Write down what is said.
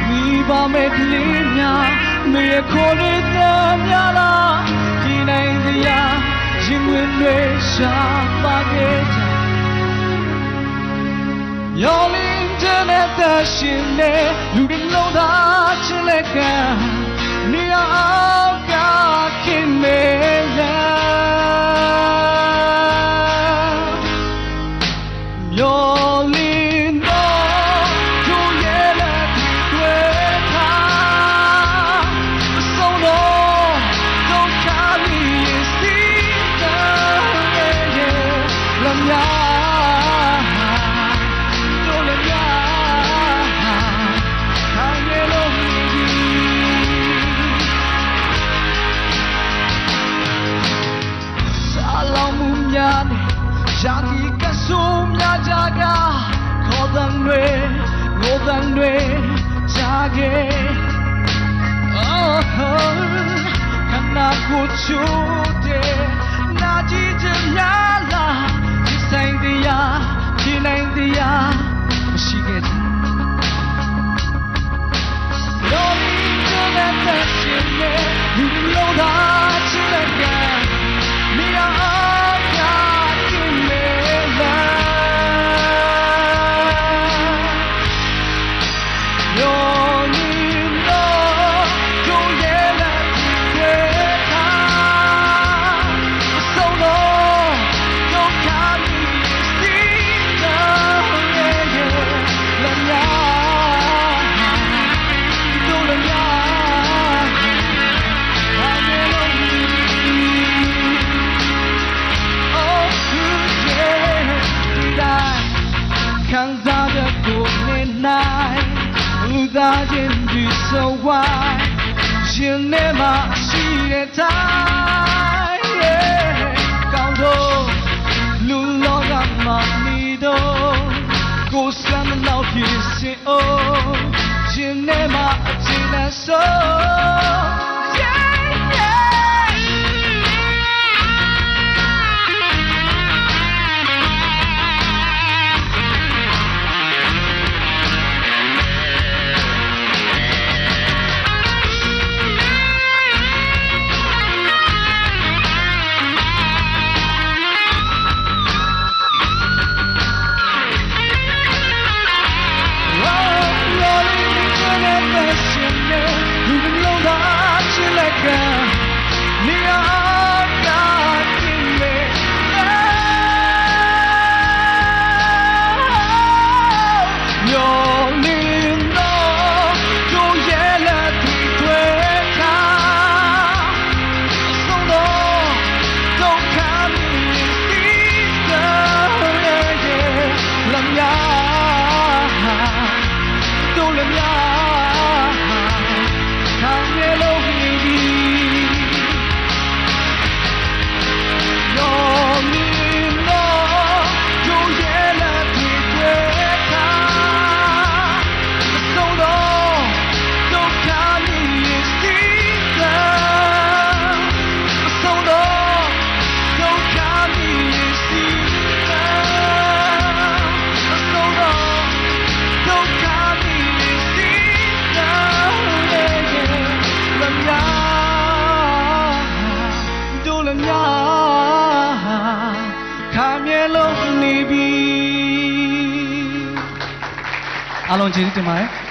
မိဘမဲ့ကလေးများမေခေါ်နေတဲ့များလားဒီနိုင်စရာရင်ဝင်တွေရှာပါခဲ့ကြရောလင်းတဲ့တရှင်နဲ့လူတွေလုံးသားချစ်လက်ကနေအောင်ကခင်မေလားရောလင်းတော့သူရဲ့လက်တွေထားဆုံးတော့တော့ခါပြီးစီတဲ့လမ်းများရာဒီကဆုမြကြကခေါ်တဲ့တွေငိုတဲ့တွေကြားခဲ့ခဏကိုချူတဲ့နာကြည့်ချင်များလားဒီဆိုင်တရားဒီနိုင်တရားမရှိခဲ့တဲ့ရောဒီတဲ့ရှင်ရဲ့လူလုံးသားချစ်တဲ့ကနေရာခံစားတဲ့ကိုနေနိုင်လူသားချင်းဒီဆိုဝိုင်းရှင်နေမှာရှိတဲ့တိုင်းကောင်းတော့လူလောကမှာနေတော့ကိုယ်စံနောက်ဖြစ်စေအောင်ရှင်နေမှာအချိန်နဲ့ဆိုအားလုံးကျေးဇူးတင်ပါတယ်